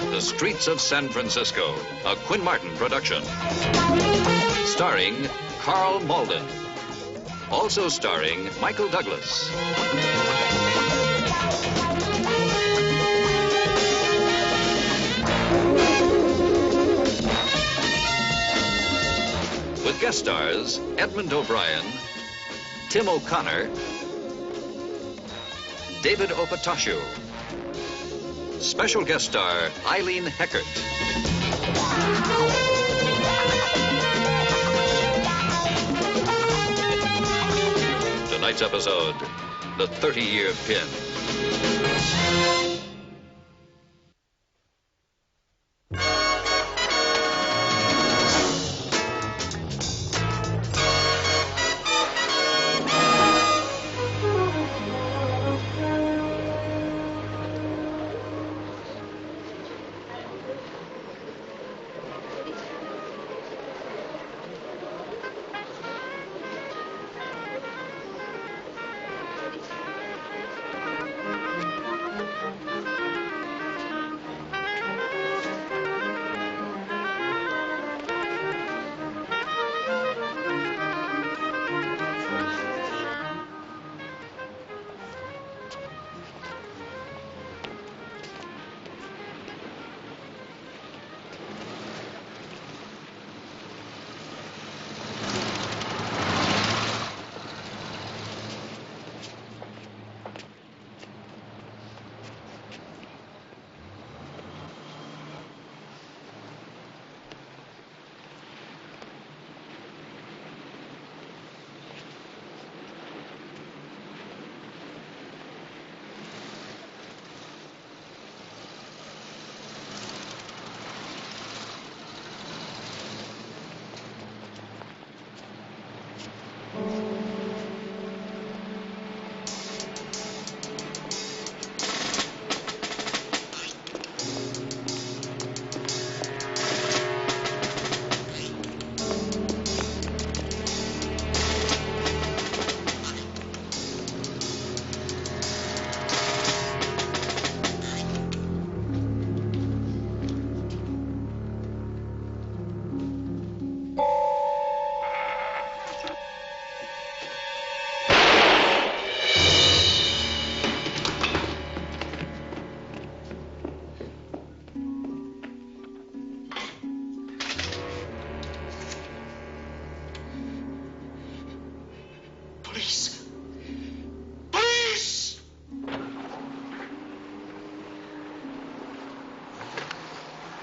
The Streets of San Francisco, a Quinn Martin production. Starring Carl Malden. Also starring Michael Douglas. With guest stars Edmund O'Brien, Tim O'Connor, David Opatascio. Special guest star Eileen Heckert. Tonight's episode, The 30-Year Pin.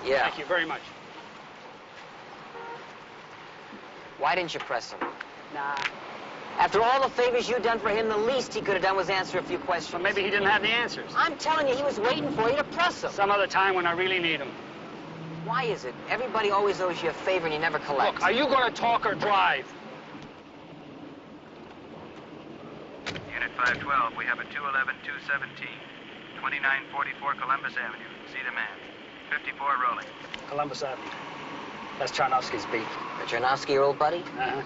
Yeah. Thank you very much. Why didn't you press him? Nah. After all the favors you'd done for him, the least he could have done was answer a few questions. Well, maybe he didn't have the answers. I'm telling you, he was waiting for you to press him. Some other time when I really need him. Why is it? Everybody always owes you a favor and you never collect. Look, are you going to talk or drive? Unit 512, we have a 211-217, 2944 Columbus Avenue. See the man. 54 rolling. Columbus Avenue. That's Charnovsky's beat. Charnovsky, your old buddy? Uh-huh.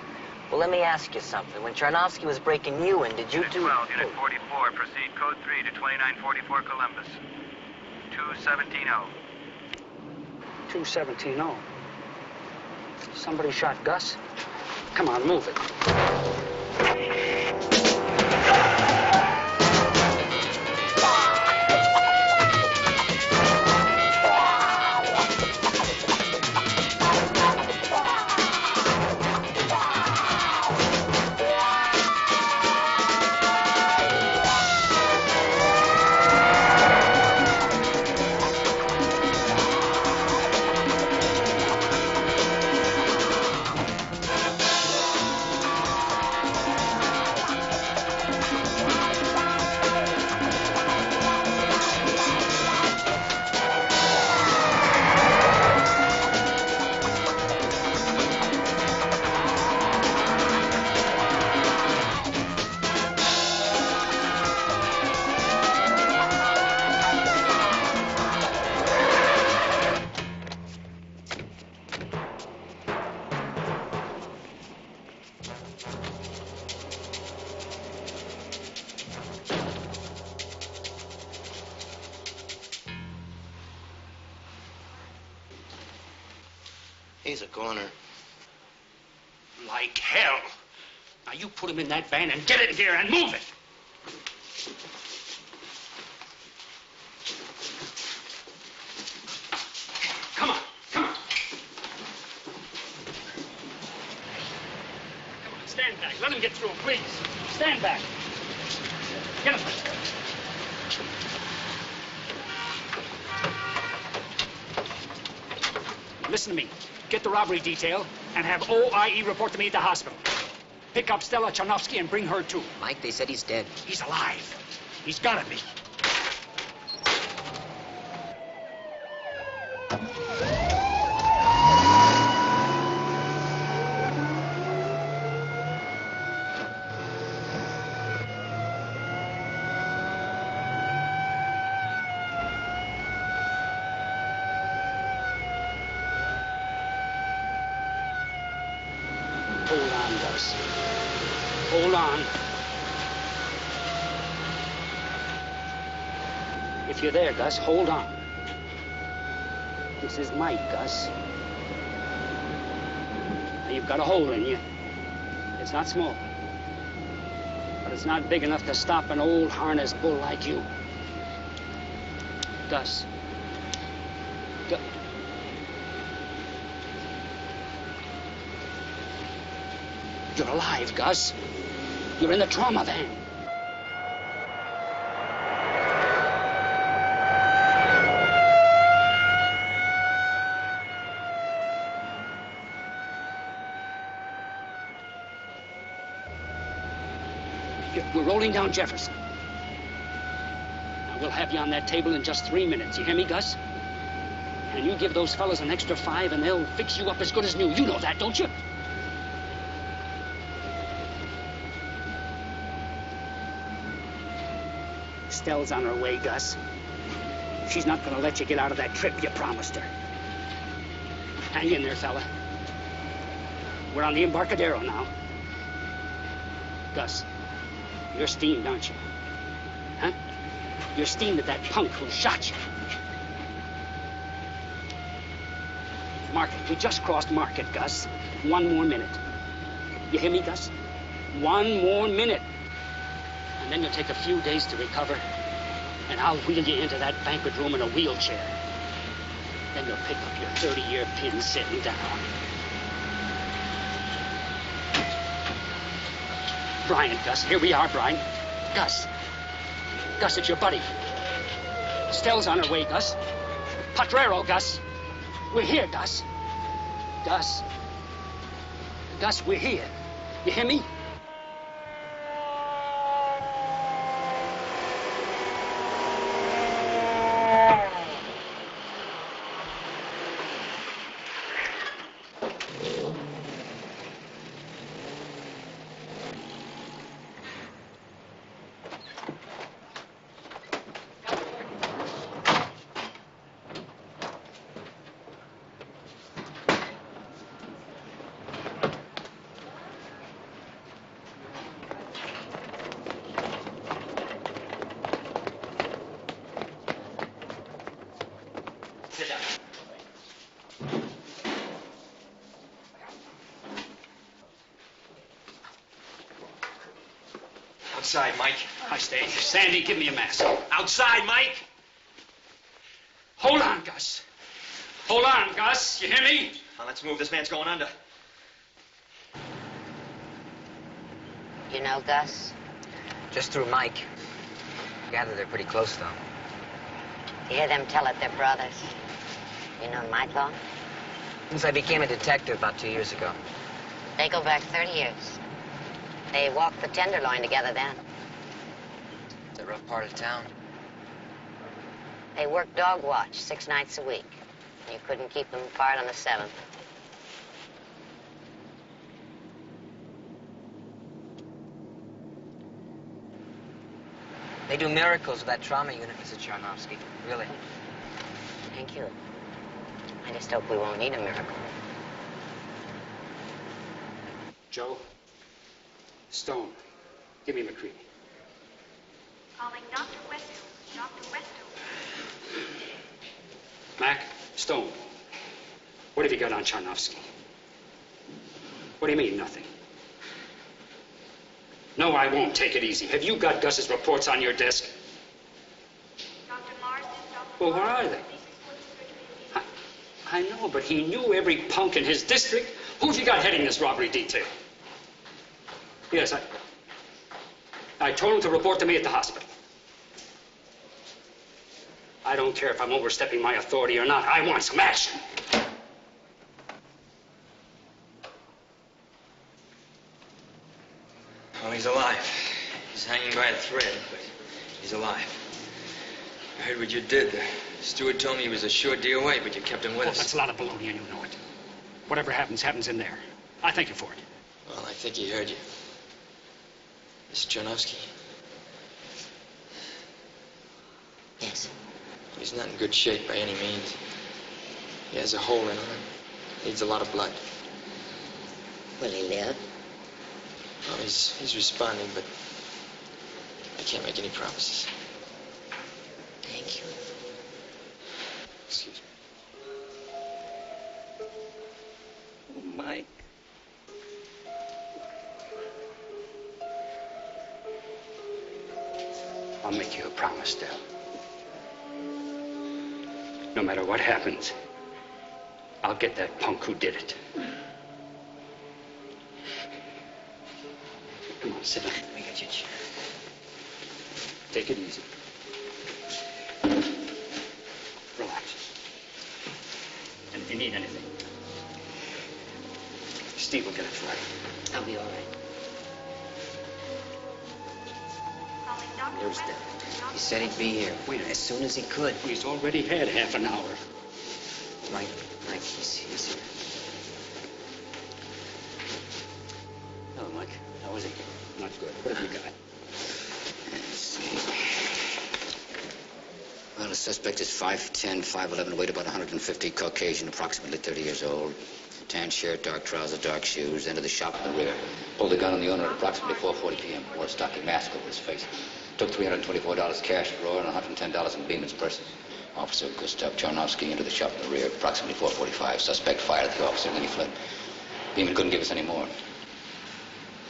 Well, let me ask you something. When Charnovsky was breaking you in, did you Unit 12, Unit 44, proceed code 3 to 2944 Columbus. 217-0. 217-0. Somebody shot Gus? Come on, move it. He's a goner. Like hell. Now you put him in that van and get in here and move it. Come on, come on. Come on, stand back. Let him get through, please. Stand back. Get him. Listen to me. Get the robbery detail and have OIE report to me at the hospital. Pick up Stella Charnovsky and bring her too. Mike, they said he's dead. He's alive. He's gotta be. Hold on, Gus. Hold on. If you're there, Gus, hold on. This is Mike, Gus. Now, you've got a hole in you. It's not small. But it's not big enough to stop an old harness bull like you. Gus. You're alive, Gus. You're in the trauma van. We're rolling down Jefferson. Now, we'll have you on that table in just 3 minutes. You hear me, Gus? And you give those fellas an extra 5 and they'll fix you up as good as new. You know that, don't you? Stell's on her way, Gus. She's not gonna let you get out of that trip you promised her. Hang in there, fella. We're on the Embarcadero now. Gus, you're steamed, aren't you? Huh? You're steamed at that punk who shot you. Market. We just crossed Market, Gus. 1 more minute. You hear me, Gus? 1 more minute. And then you'll take a few days to recover, and I'll wheel you into that banquet room in a wheelchair. Then you'll pick up your 30-year pin sitting down. Brian, Gus. Here we are, Brian. Gus. Gus, it's your buddy. Stell's on her way, Gus. Potrero, Gus. We're here, Gus. Gus. Gus, we're here. You hear me? Outside, Mike. I stay. Sandy, give me a mask. Outside, Mike! Hold on, Gus. Hold on, Gus. You hear me? Now, let's move. This man's going under. You know Gus? Just through Mike. I gather they're pretty close, though. You hear them tell it they're brothers. You know Mike long? Since I became a detective about 2 years ago. They go back 30 years. They walked the Tenderloin together then. It's a rough part of town. They worked dog watch 6 nights a week. You couldn't keep them apart on the 7th. They do miracles with that trauma unit, Mrs. Charnovsky. Really. Thank you. I just hope we won't need a miracle. Joe. Stone. Give me McCready. Calling Dr. Westo. Dr. Westo. Mac. Stone. What have you got on Charnovsky? What do you mean, nothing? No, I won't. Take it easy. Have you got Gus's reports on your desk? Dr. Marsden, Dr. Well, where are they? I know, but he knew every punk in his district. Who have you got heading this robbery detail? Yes, I told him to report to me at the hospital. I don't care if I'm overstepping my authority or not. I want some action. Well, he's alive. He's hanging by a thread, but he's alive. I heard what you did. The steward told me he was a short day away, but you kept him with us. That's a lot of baloney, and you know it. Whatever happens, happens in there. I thank you for it. Well, I think he heard you. Mr. Charnovsky. Yes. He's not in good shape by any means. He has a hole in him. Needs a lot of blood. Will he live? Well, he's responding, but I can't make any promises. Thank you. Excuse me. Oh, Mike. I'll make you a promise, Del. No matter what happens, I'll get that punk who did it. Come on, sit down. Let me get your chair. Take it easy. Relax. And if you need anything, Steve will get it for you. I'll be all right. Calling Dr. Where's Weston. He said he'd be here. Wait a minute. As soon as he could. He's already had half an hour. Mike, he's here. Hello, Mike. How is he? Not good. What have you got? Let's see. Well, the suspect is 5'10", 5'11", weight about 150, Caucasian, approximately 30 years old. Tan shirt, dark trousers, dark shoes. Entered the shop in the rear. Pulled the gun on the owner at approximately 4:40 p.m. Wore a stocky mask over his face. Took $324 cash drawer and $110 in Beeman's purse. Officer Gustav Charnovsky entered the shop in the rear, approximately 4:45. Suspect fired at the officer, and then he fled. Beeman couldn't give us any more.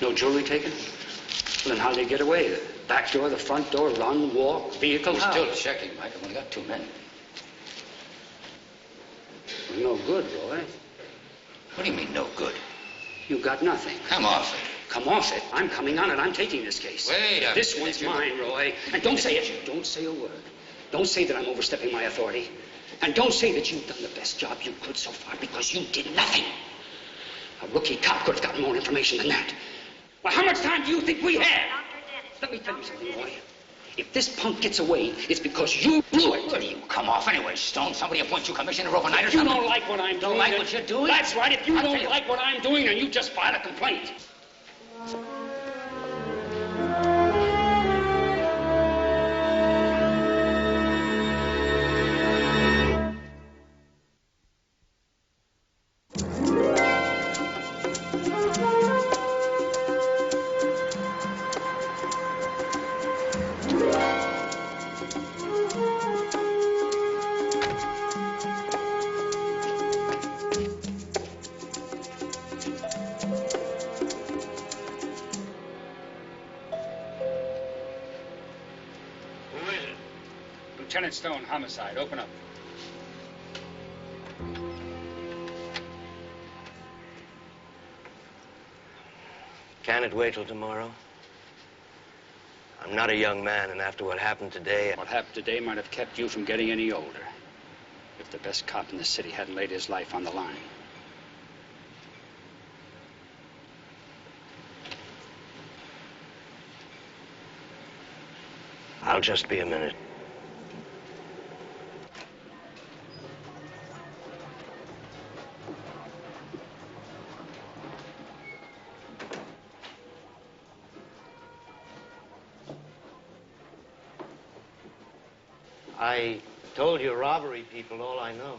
No jewelry taken? Well, then how'd they get away? The back door, the front door, run, walk, vehicle? We're How? still checking, Mike. I've only got 2 men. Well, no good, Roy. What do you mean, no good? You got nothing. Come off it. Come off it. I'm coming on it. I'm taking this case. Wait a This minute. one's mine, Roy. And don't say it. Don't say a word. Don't say that I'm overstepping my authority. And don't say that you've done the best job you could so far, because you did nothing. A rookie cop could have gotten more information than that. Well, how much time do you think we had? Dr. Dennis. Let me tell you something, Roy. If this punk gets away, it's because you blew it. Where do you come off anyway, Stone? Somebody appoint you commissioner overnight or If you something? don't like what I'm doing... like then- what you're doing? That's right. If you I'll tell don't you. like what I'm doing, then you just file a complaint. Lieutenant Stone, homicide. Open up. Can it wait till tomorrow? I'm not a young man, and after what happened today... What happened today might have kept you from getting any older. If the best cop in the city hadn't laid his life on the line. I'll just be a minute. I told you robbery people all I know.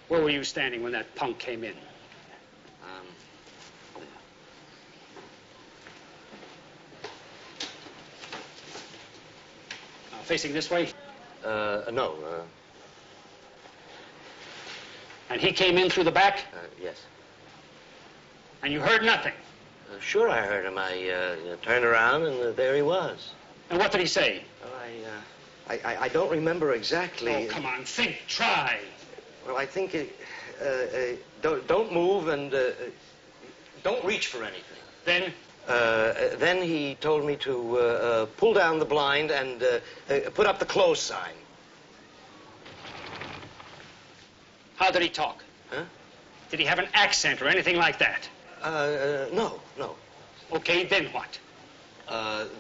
Where were you standing when that punk came in? Facing this way? No. And he came in through the back? Yes. And you heard nothing? Sure, I heard him. I turned around, and there he was. And what did he say? Well, I don't remember exactly. Oh, come on, think, try. Well, I think don't move and don't reach for anything. Then? Then he told me to pull down the blind and put up the close sign. How did he talk? Huh? Did he have an accent or anything like that? No. Okay, then what?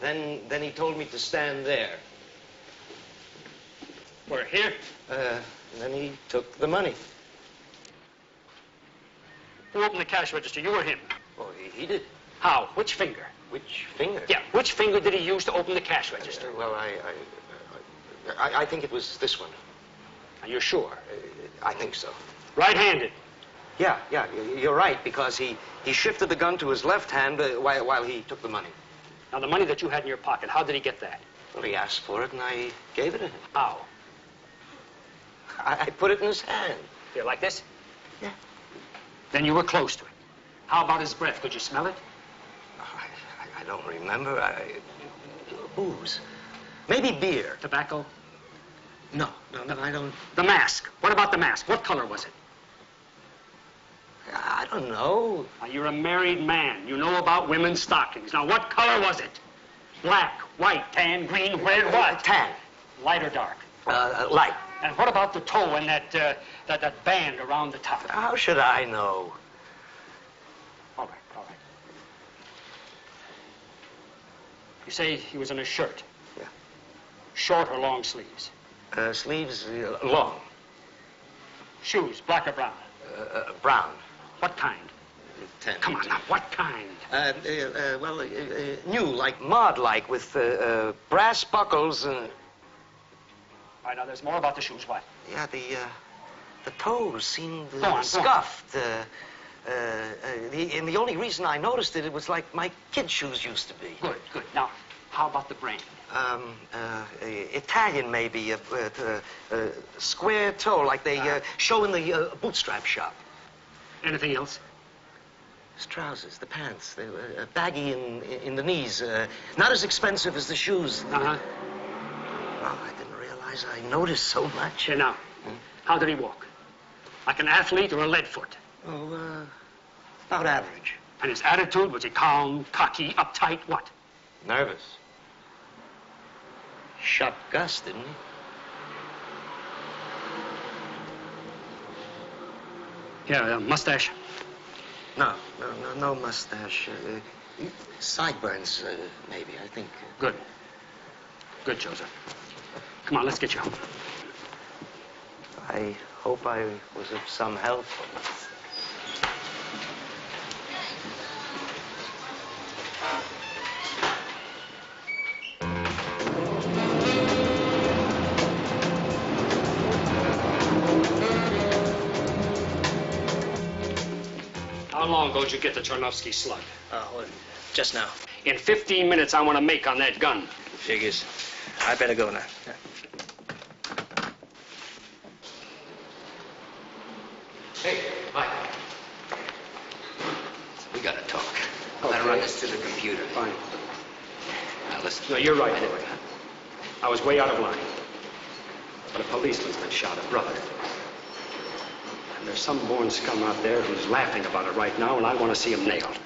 Then he told me to stand there. Where, here? And then he took the money. Who opened the cash register, you or him? Oh, he did. How? Which finger? Which finger? Yeah, which finger did he use to open the cash register? Well, I think it was this one. Are you sure? I think so. Right-handed? Yeah, you're right, because he shifted the gun to his left hand while he took the money. Now, the money that you had in your pocket, how did he get that? Well, he asked for it, and I gave it to him. How? I put it in his hand. Here, like this? Yeah. Then you were close to it. How about his breath? Could you smell it? I don't remember. Booze. Maybe beer. Tobacco? No, I don't... The mask. What about the mask? What color was it? I don't know. Now, you're a married man. You know about women's stockings. Now, what color was it? Black, white, tan, green, red, what? Tan. Light or dark? Light. And what about the toe and that band around the top? How should I know? All right. You say he was in a shirt? Yeah. Short or long sleeves? Sleeves long. Shoes, black or brown? Brown. What kind? Come on now, what kind? New, like mod-like, with brass buckles. All right, now there's more about the shoes. What? Yeah, the toes seemed Go on. scuffed. And the only reason I noticed it was like my kid shoes used to be. Good. Now, how about the brand? Italian, maybe. Square toe, like they show in the bootstrap shop. Anything else? His trousers, the pants, they were baggy in the knees. Not as expensive as the shoes. Uh-huh. Oh, I didn't realize I noticed so much. Here, now, how did he walk? Like an athlete or a lead foot? Oh, about average. And his attitude, was he calm, cocky, uptight, what? Nervous. Shot Gus, didn't he? Yeah, mustache? No mustache. Sideburns, maybe, I think. Good, Joseph. Come on, let's get you home. I hope I was of some help. How long ago did you get the Charnovsky slug? Just now. In 15 minutes, I want to make on that gun. Figures. I better go now. Hey, Mike. We gotta talk. I'm gonna run this through the computer. Fine. Now listen. No, you're right, Lloyd. I was way out of line. But a policeman's been shot, a brother. And there's some born scum out there who's laughing about it right now, and I want to see him nailed.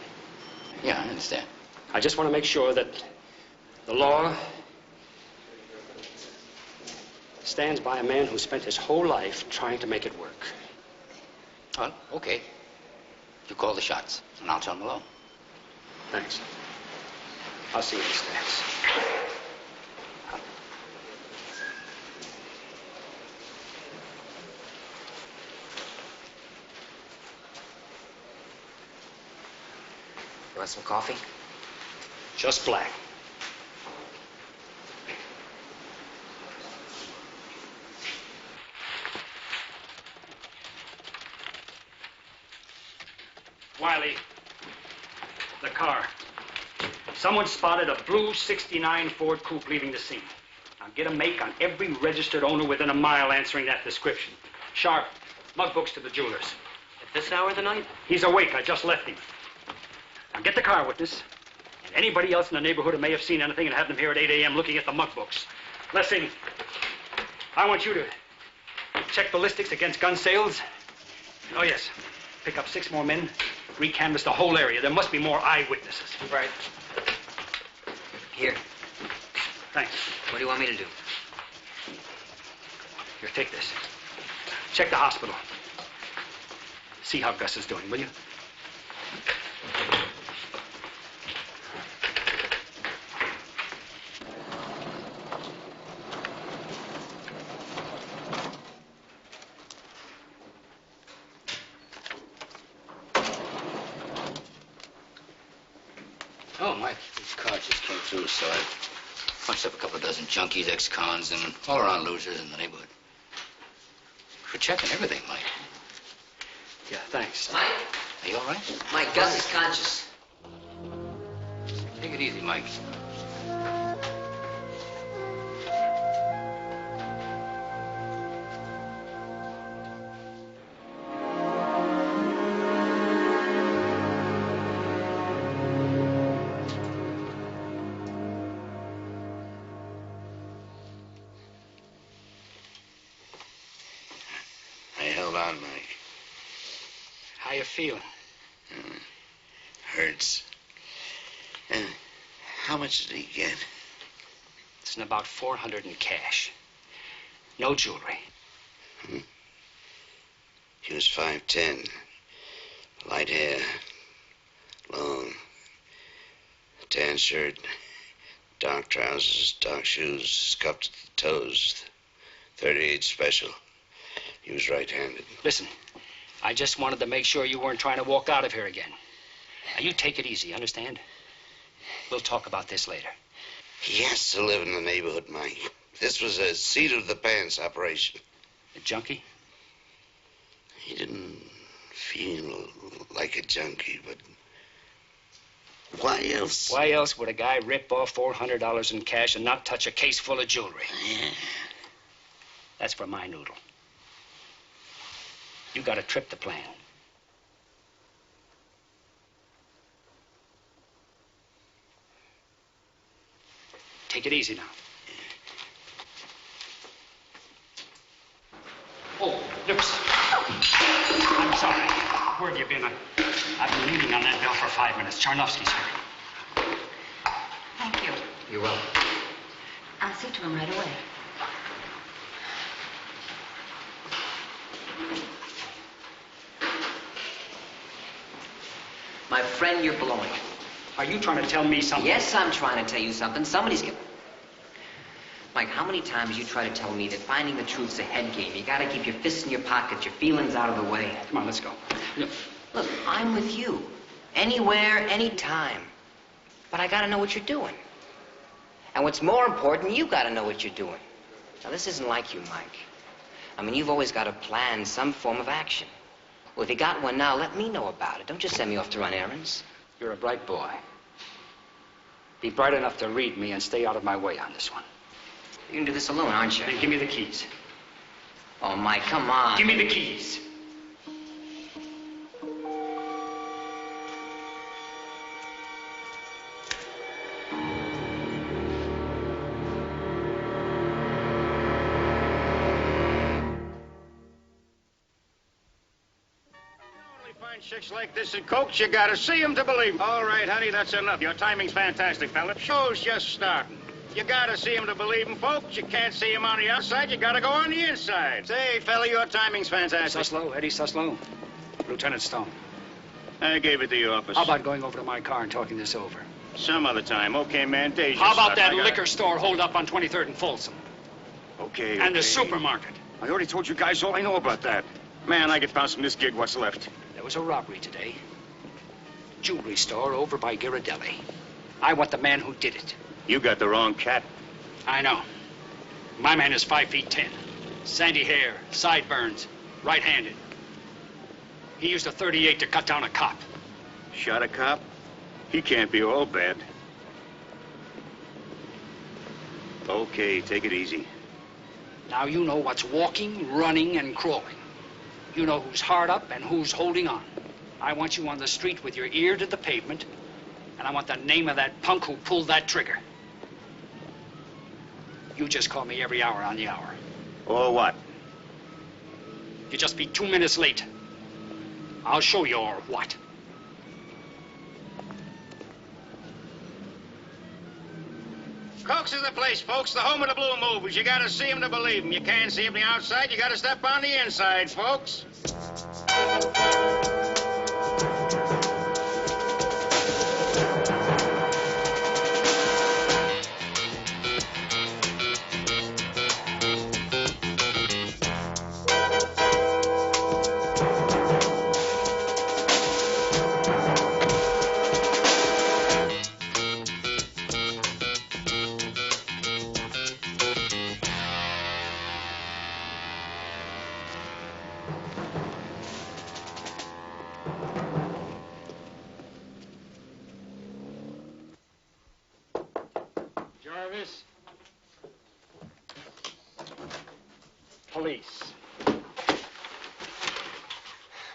Yeah, I understand. I just want to make sure that the law stands by a man who spent his whole life trying to make it work. Well, okay. You call the shots, and I'll tell them alone. Thanks. I'll see you in the stands. You want some coffee? Just black. Wiley, the car. Someone spotted a blue '69 Ford coupe leaving the scene. Now get a make on every registered owner within a mile answering that description. Sharp. Mug books to the jeweler's. At this hour of the night? He's awake. I just left him. Now get the car witness. And anybody else in the neighborhood who may have seen anything and have them here at 8 a.m. looking at the mug books. Lessing, I want you to check ballistics against gun sales. Oh, yes. Pick up 6 more men. Recanvass the whole area. There must be more eyewitnesses. Right. Here. Thanks. What do you want me to do? Here, take this. Check the hospital. See how Gus is doing, will you? Oh, Mike, these cards just came through, so I punched up a couple of dozen junkies, ex-cons, and all-around losers in the neighborhood. We're checking everything, Mike. Yeah, thanks. Mike. Are you all right? Mike, Gus is conscious. Take it easy, Mike. I held on, Mike. How you feeling? Hurts. And how much did he get? It's in about 400 in cash. No jewelry. He was 5'10", light hair, long, tan shirt, dark trousers, dark shoes, scuffed at the toes, 38 special. He was right-handed. Listen, I just wanted to make sure you weren't trying to walk out of here again. Now, you take it easy, understand? We'll talk about this later. He has to live in the neighborhood, Mike. This was a seat-of-the-pants operation. A junkie? He didn't feel like a junkie, but why else? Why else would a guy rip off $400 in cash and not touch a case full of jewelry? Yeah. That's for my noodle. You got a trip to plan. Take it easy now. Oh, Lucas. I'm sorry. Where have you been? I've been leaning on that bell for 5 minutes. Charnovsky's here. Thank you. You're welcome. I'll see to him right away. My friend, you're blowing it. Are you trying to tell me something? Yes, I'm trying to tell you something. Somebody's giving. Mike, how many times you try to tell me that finding the truth's a head game? You gotta keep your fists in your pockets, your feelings out of the way. Come on, let's go. Look, I'm with you. Anywhere, anytime. But I gotta know what you're doing. And what's more important, you gotta know what you're doing. Now, this isn't like you, Mike. I mean, you've always got to plan some form of action. Well, if you got one now, let me know about it. Don't just send me off to run errands. You're a bright boy. Be bright enough to read me and stay out of my way on this one. You can do this alone, aren't you? Then give me the keys. Oh, Mike, come on. Give me the keys. Chicks like this and Cokes, you gotta see them to believe 'em. All right, honey, that's enough. Your timing's fantastic, fella. Show's just starting. You gotta see them to believe 'em, folks. You can't see them on the outside. You gotta go on the inside. Say, fella, your timing's fantastic. Suslow, Eddie Suslow. Lieutenant Stone. I gave it to your office. How about going over to my car and talking this over? Some other time. Okay, man. Deja. How about that liquor store hold up on 23rd and Folsom? Okay. And the supermarket. I already told you guys all I know about that. Man, I get bounced from this gig. What's left? There was a robbery today. Jewelry store over by Ghirardelli. I want the man who did it. You got the wrong cat. I know. My man is 5'10". Sandy hair, sideburns, right-handed. He used a .38 to cut down a cop. Shot a cop? He can't be all bad. Okay, take it easy. Now you know what's walking, running, and crawling. You know who's hard up and who's holding on. I want you on the street with your ear to the pavement, and I want the name of that punk who pulled that trigger. You just call me every hour on the hour. Or what? You just be 2 minutes late. I'll show you or what. Coke's is the place, folks. The home of the blue movies. You gotta see 'em to believe 'em. You can't see 'em from the outside. You gotta step on the inside, folks. Jarvis. Police.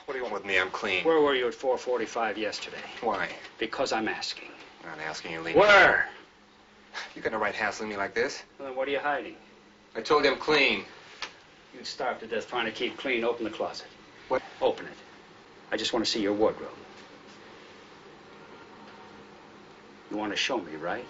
What do you want with me? I'm clean. Where were you at 4:45 yesterday? Why? Because I'm asking. I'm not asking you, Lee. Where? You got no right hassling me like this. Well, then what are you hiding? I told you I'm clean. You'd starve to death trying to keep clean. Open the closet. What? Open it. I just want to see your wardrobe. You want to show me, right?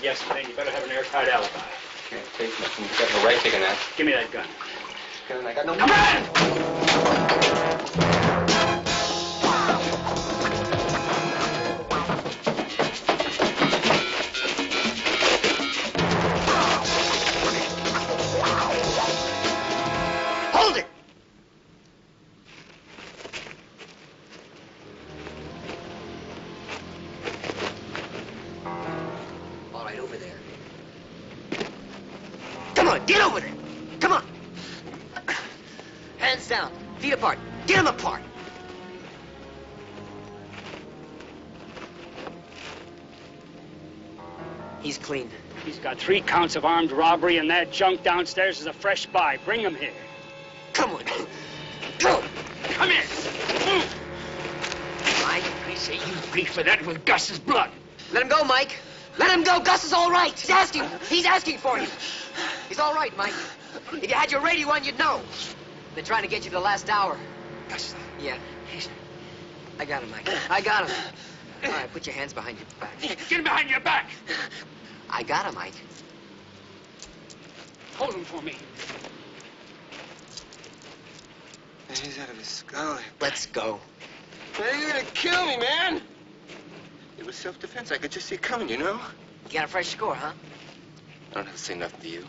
Yesterday, you better have an airtight alibi. Can't take nothing. You got no right taking that. Give me that gun. Gun, I got no... Come on! Hold it! Over there. Come on, get over there. Come on. Hands down, feet apart. Get them apart. He's clean. He's got 3 counts of armed robbery, and that junk downstairs is a fresh buy. Bring him here. Come on. Go. Come here. Move. Mike, I say you bleed for that with Gus's blood. Let him go, Mike. Let him go. Gus is all right. He's asking for you. He's all right, Mike. If you had your radio on, you'd know. Been trying to get you the last hour. Gus. Yeah. I got him, Mike. I got him. All right, put your hands behind your back. Get him behind your back. I got him, Mike. Hold him for me. He's out of his skull. Let's go. Man, you're gonna kill me, man. It was self-defense. I could just see it coming, you know? You got a fresh score, huh? I don't have to say nothing to you.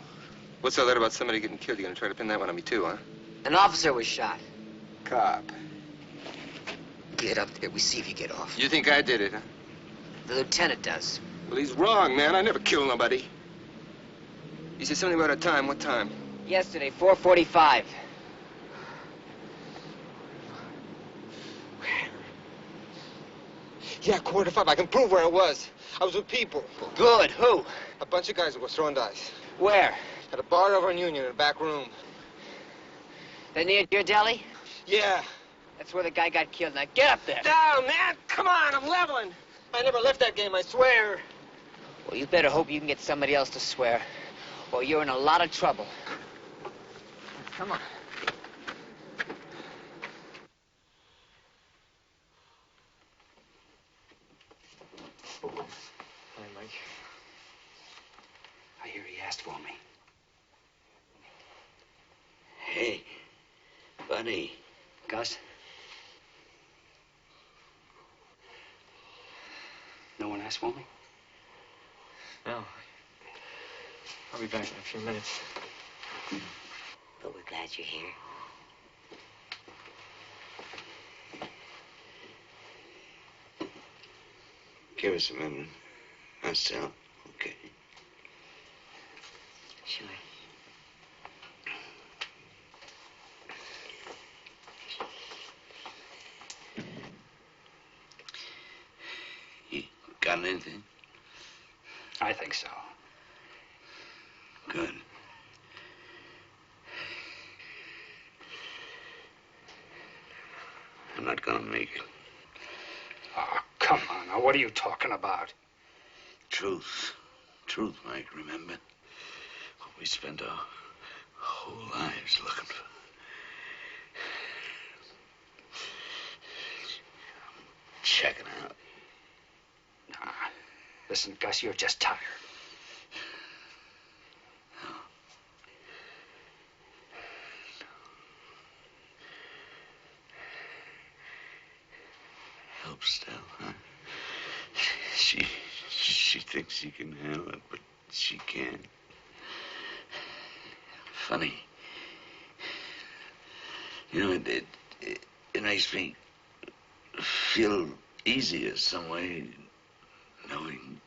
What's all that about somebody getting killed? You're gonna try to pin that one on me, too, huh? An officer was shot. Cop. Get up there. We see if you get off. You think I did it, huh? The lieutenant does. Well, he's wrong, man. I never killed nobody. You said something about a time. What time? Yesterday, 4:45. Yeah, 4:45. I can prove where it was. I was with people. Good. Who? A bunch of guys that were throwing dice. Where? At a bar over in Union in a back room. They near your deli? Yeah. That's where the guy got killed. Now get up there. No, man. Come on. I'm leveling. I never left that game, I swear. Well, you better hope you can get somebody else to swear, or you're in a lot of trouble. Come on. Hi, Mike. I hear he asked for me. Hey, buddy. Gus? No one asked for me? No. I'll be back in a few minutes. But we're glad you're here. Give us a minute. Myself, okay? Sure. You got anything? I think so. Good. I'm not gonna make it. Oh, come on. Now, what are you talking about? Truth. Truth, Mike, remember? What we spent our whole lives looking for. Checking out. Nah. Listen, Gus, you're just tired. Helps still, huh? She thinks she can handle it, but she can't. Funny. You know, it makes me feel easier some way, knowing.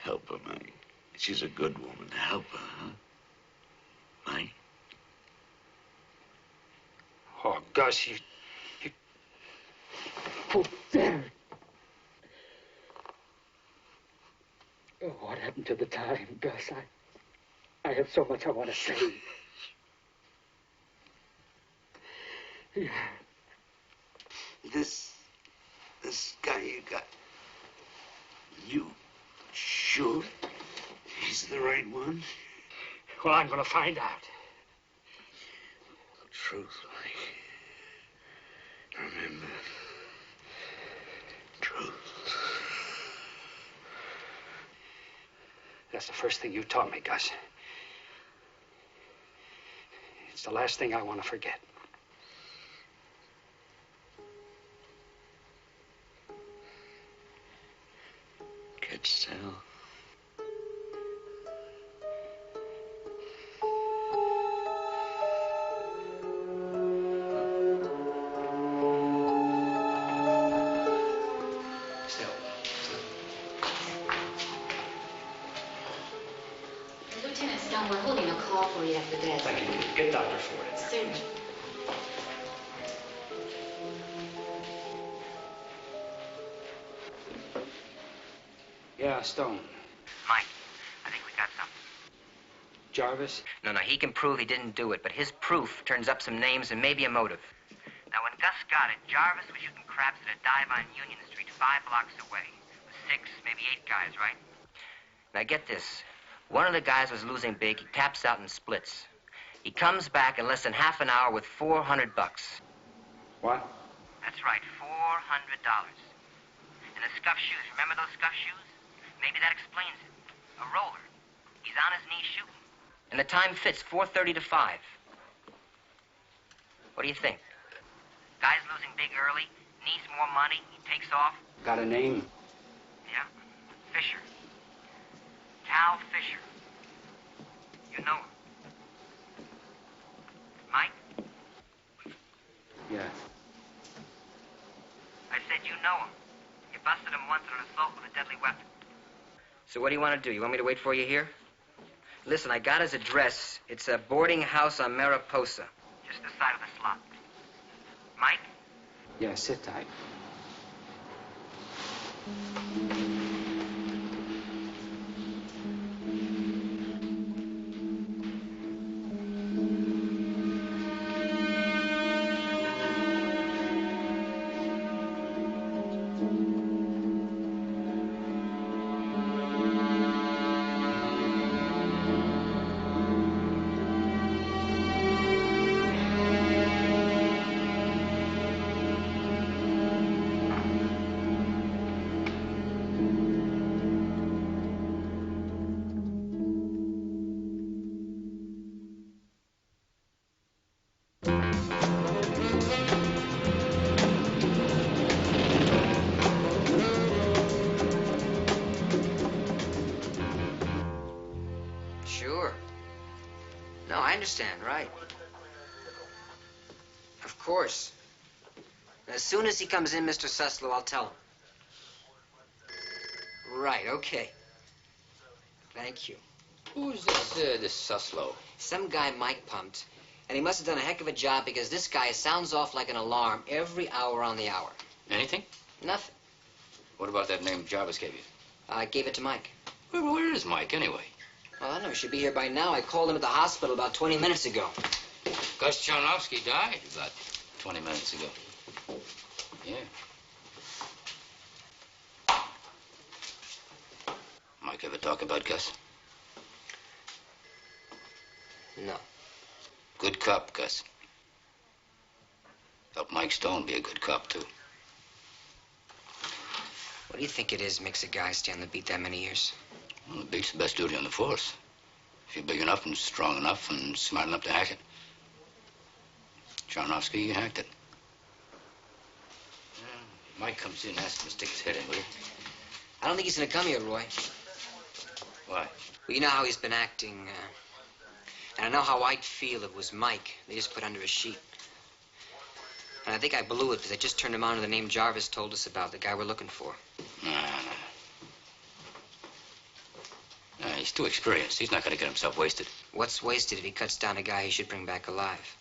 Help her, Mike. She's a good woman. Help her, huh? Mike? Oh, Gus, you... Oh, damn. Oh, what happened to the time, Gus? I have so much I want to say. Yeah. This guy you got, you sure he's the right one? Well, I'm going to find out. Truth, Mike. Remember. Truth. That's the first thing you taught me, Gus. It's the last thing I want to forget. Get still. Lieutenant Stone, we're holding a call for you at the desk. Thank you. Get Dr. Ford in there. Certainly. Yeah, Stone. Mike, I think we got something. Jarvis? No, he can prove he didn't do it, but his proof turns up some names and maybe a motive. Now, when Gus got it, Jarvis was shooting craps at a dive on Union Street 5 blocks away. With 6, maybe 8 guys, right? Now, get this. One of the guys was losing big. He taps out and splits. He comes back in less than half an hour with $400. What? That's right, $400. And the scuff shoes, remember those scuff shoes? Maybe that explains it. A roller. He's on his knees shooting. And the time fits, 4:30 to 5. What do you think? Guy's losing big early, needs more money, he takes off. Got a name? Yeah, Fisher. Cal Fisher. You know him. Mike? Yeah. I said you know him. You busted him once on an assault with a deadly weapon. So what do you want to do? You want me to wait for you here? Listen, I got his address. It's a boarding house on Mariposa. Just the side of the slot. Yeah, sit tight. Sure. No, I understand, right. Of course. As soon as he comes in, Mr. Suslow, I'll tell him. Right, okay. Thank you. Who's this Suslow? Some guy Mike pumped, and he must have done a heck of a job because this guy sounds off like an alarm every hour on the hour. Anything? Nothing. What about that name Jarvis gave you? I gave it to Mike. Where is Mike, anyway? Well, I know he should be here by now. I called him at the hospital about 20 minutes ago. Gus Charnowski died about 20 minutes ago. Yeah. Mike ever talk about Gus? No. Good cop, Gus. Helped Mike Stone be a good cop, too. What do you think it is makes a guy stay on the beat that many years? Well, the beat's the best duty on the force. If you're big enough and strong enough and smart enough to hack it. Charnowski, he hacked it. Mike comes in, ask him to stick his head in, will you? I don't think he's going to come here, Roy. Why? Well, you know how he's been acting, and I know how I'd feel if it was Mike. They just put under a sheet. And I think I blew it because I just turned him on to the name Jarvis told us about, the guy we're looking for. No. He's too experienced. He's not going to get himself wasted. What's wasted if he cuts down a guy he should bring back alive?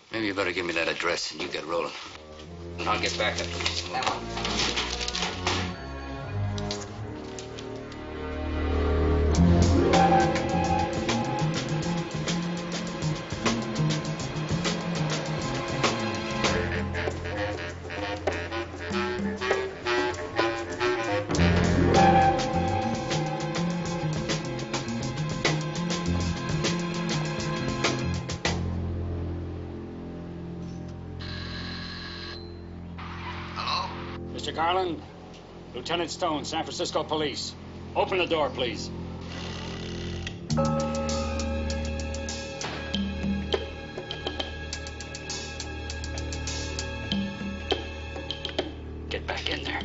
Maybe you better give me that address and you get rolling. And I'll get back after this. That one. Mr. Garland, Lieutenant Stone, San Francisco Police. Open the door, please. Get back in there.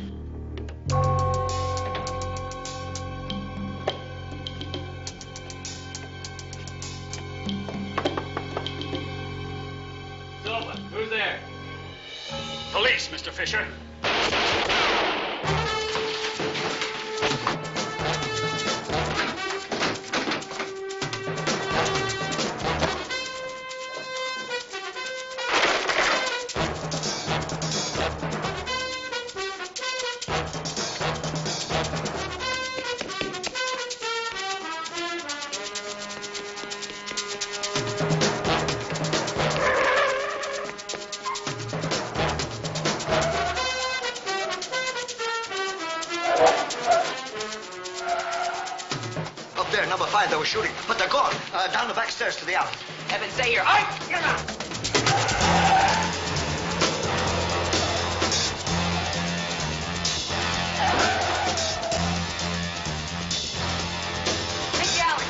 Silva, who's there? Police, Mr. Fisher. Up there, number 5, they were shooting. But they're gone. Down the back stairs to the alley. Evan, stay here. All right, get him out. Take the alley.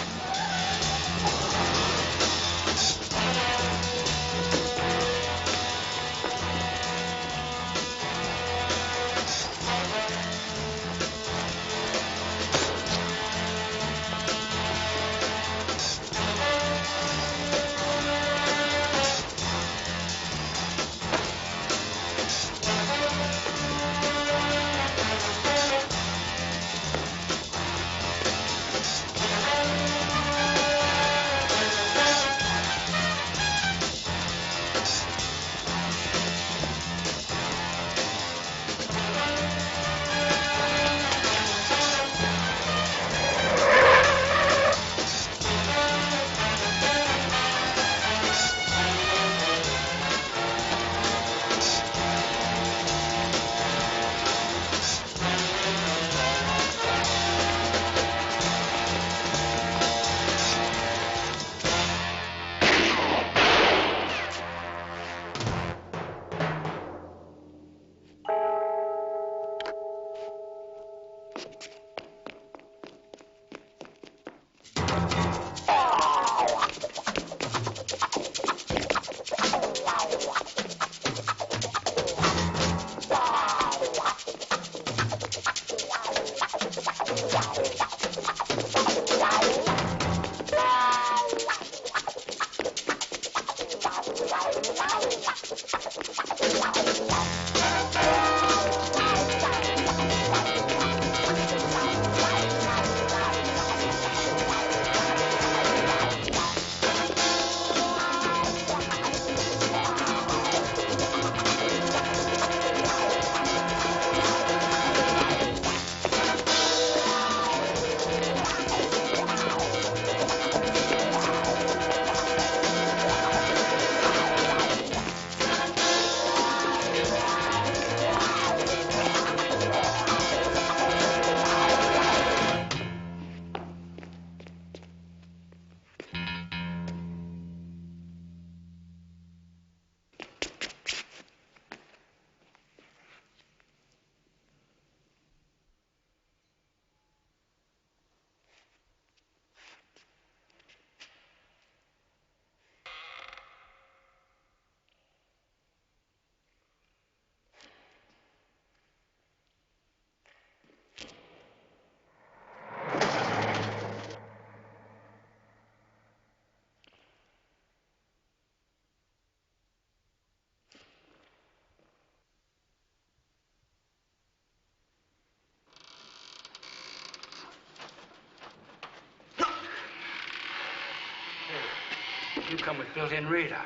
You come with built-in radar.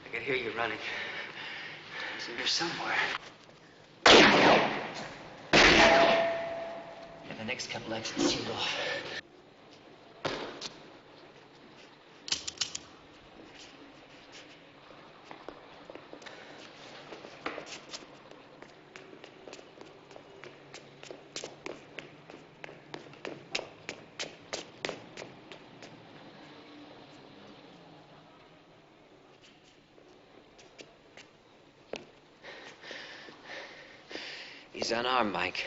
I can hear you running. He's in here somewhere. And the next couple exits sealed off. He's unarmed, Mike.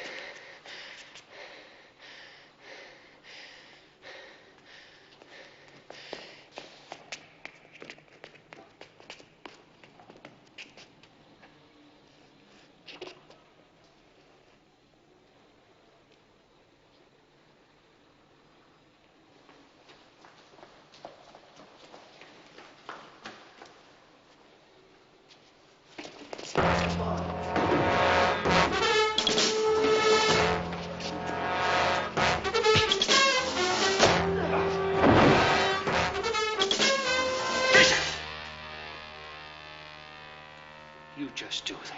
You just do that.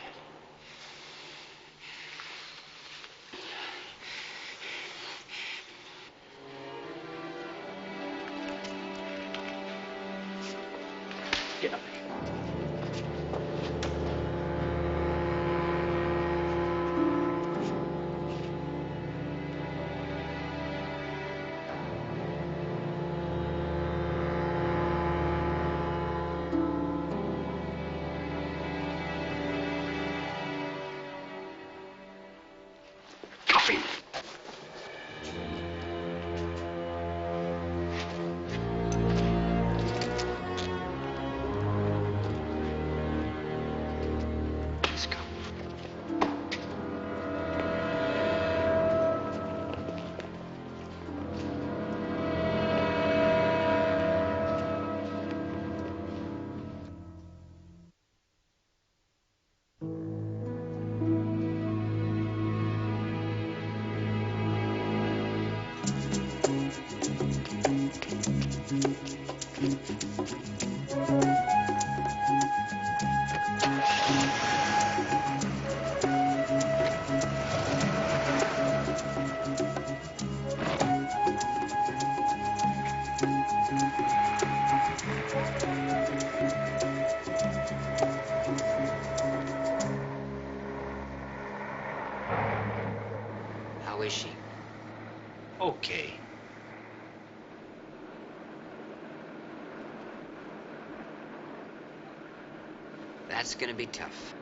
Get up. Coffee. Let's go. How is she? Okay. That's gonna be tough.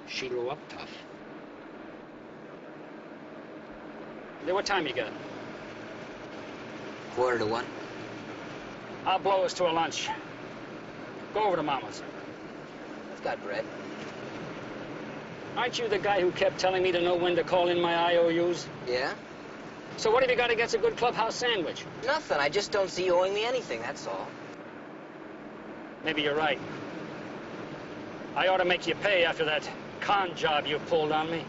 She grew up tough. Then what time you got? 1:45. I'll blow us to a lunch. Go over to Mama's. I've got bread. Aren't you the guy who kept telling me to know when to call in my IOUs? Yeah? So what have you got against a good clubhouse sandwich? Nothing. I just don't see you owing me anything, that's all. Maybe you're right. I ought to make you pay after that con job you pulled on me.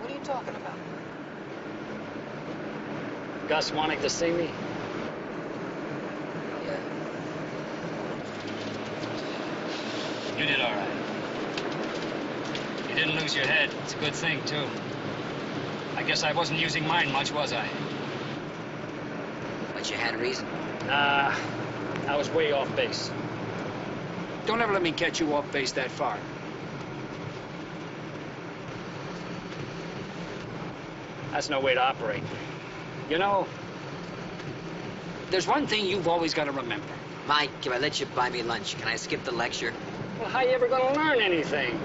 What are you talking about? Gus wanting to see me? Yeah. You did all right. You didn't lose your head. It's a good thing, too. I guess I wasn't using mine much, was I? But you had reason. Nah, I was way off base. Don't ever let me catch you off base that far. That's no way to operate. You know, there's one thing you've always got to remember. Mike, if I let you buy me lunch, can I skip the lecture? Well, how you ever gonna learn anything?